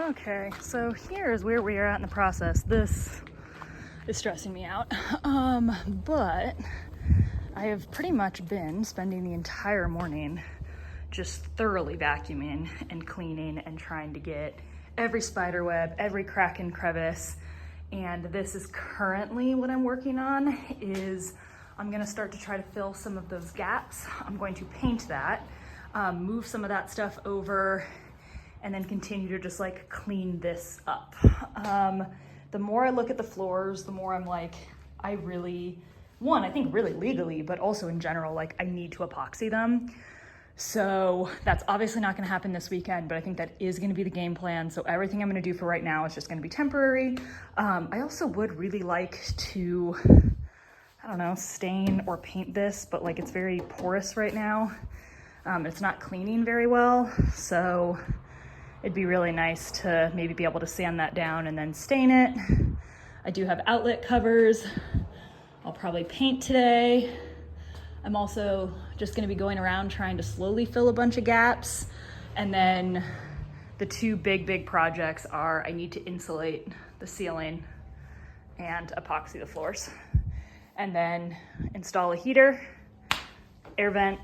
Okay, so here is where we are at in the process. This is stressing me out, but I have pretty much been spending the entire morning just thoroughly vacuuming and cleaning and trying to get every spider web, every crack and crevice. And this is currently what I'm working on. Is I'm gonna start to try to fill some of those gaps. I'm going to paint that, move some of that stuff over, and then continue to just like clean this up. The more I look at the floors, the more I'm like, I think really legally, but also in general, like I need to epoxy them. So that's obviously not gonna happen this weekend, but I think that is gonna be the game plan. So everything I'm gonna do for right now is just gonna be temporary. I also would really like to, I don't know, stain or paint this, but like it's very porous right now. It's not cleaning very well. So it'd be really nice to maybe be able to sand that down and then stain it. I do have outlet covers. I'll probably paint today. I'm also just gonna be going around trying to slowly fill a bunch of gaps. And then the two big projects are I need to insulate the ceiling and epoxy the floors. And then install a heater, air vent,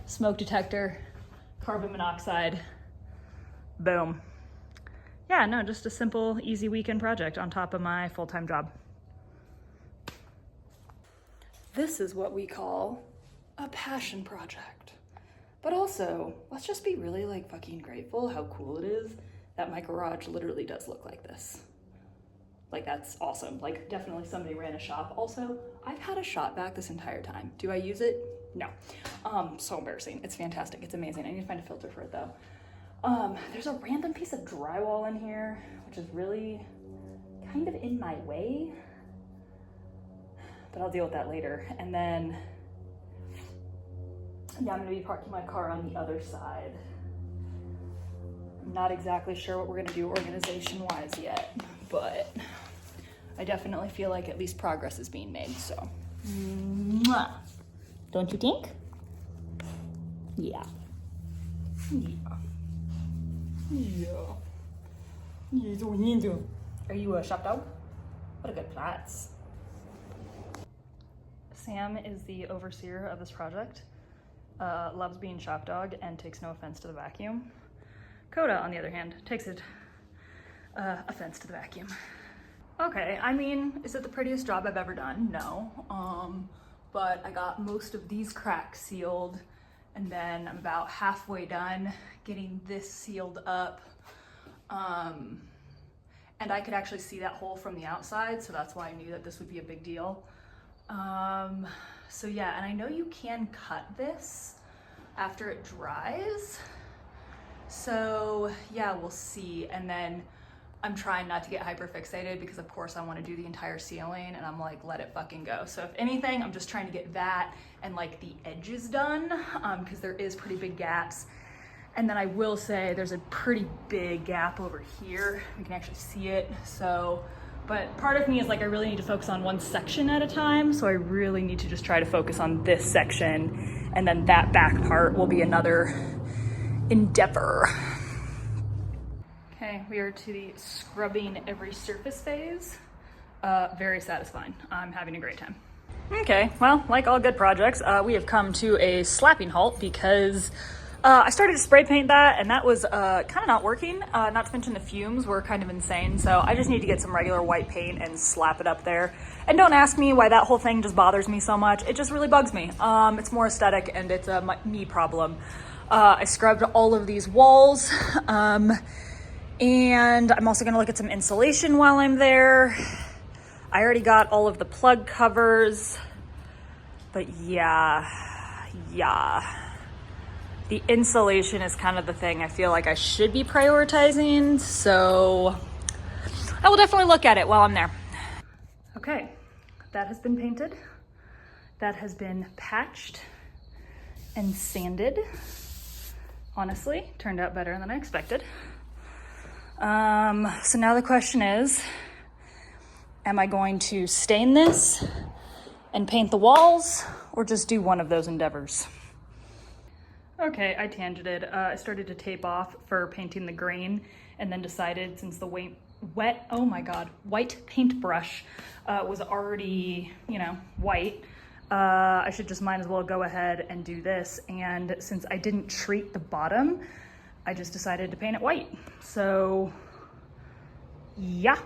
smoke detector, carbon monoxide, boom. Yeah, no, just a simple, easy weekend project on top of my full-time job. This is what we call a passion project. But also, let's just be really like fucking grateful how cool it is that my garage literally does look like this. Like that's awesome. Like definitely somebody ran a shop. Also, I've had a shop vac this entire time. Do I use it? No. So embarrassing. It's fantastic. It's amazing. I need to find a filter for it though. There's a random piece of drywall in here, which is really kind of in my way, but I'll deal with that later. And then, yeah, I'm gonna be parking my car on the other side. I'm not exactly sure what we're gonna do organization-wise yet, but I definitely feel like at least progress is being made, so. Mwah. Don't you think? Yeah. Yeah. Are you a shop dog? What a good Platz. Sam is the overseer of this project, loves being shop dog and takes no offense to the vacuum. Coda, on the other hand, takes offense to the vacuum. Okay, I mean, is it the prettiest job I've ever done? No, but I got most of these cracks sealed, and then I'm about halfway done getting this sealed up. And I could actually see that hole from the outside, so that's why I knew that this would be a big deal. So yeah, and I know you can cut this after it dries. So yeah, we'll see. And then I'm trying not to get hyper fixated because of course I want to do the entire ceiling, and I'm like, let it fucking go. So if anything, I'm just trying to get that and like the edges done, because there is pretty big gaps. And then I will say there's a pretty big gap over here. You can actually see it. So, but part of me is like, I really need to focus on one section at a time. So I really need to just try to focus on this section, and then that back part will be another endeavor. Okay, we are to the scrubbing every surface phase. Very satisfying. I'm having a great time. Okay, well, like all good projects, we have come to a slapping halt because I started to spray paint that, and that was kind of not working. Not to mention the fumes were kind of insane. So I just need to get some regular white paint and slap it up there. And don't ask me why that whole thing just bothers me so much. It just really bugs me. It's more aesthetic, and it's a me problem. I scrubbed all of these walls. And I'm also gonna look at some insulation while I'm there. I already got all of the plug covers, but yeah. The insulation is kind of the thing I feel like I should be prioritizing, so I will definitely look at it while I'm there. Okay, that has been painted. That has been patched and sanded. Honestly, turned out better than I expected. So now the question is, am I going to stain this and paint the walls, or just do one of those endeavors? Okay, I tangented. I started to tape off for painting the green, and then decided since the white paintbrush was already, white, I should just might as well go ahead and do this. And since I didn't treat the bottom, I just decided to paint it white. So yeah.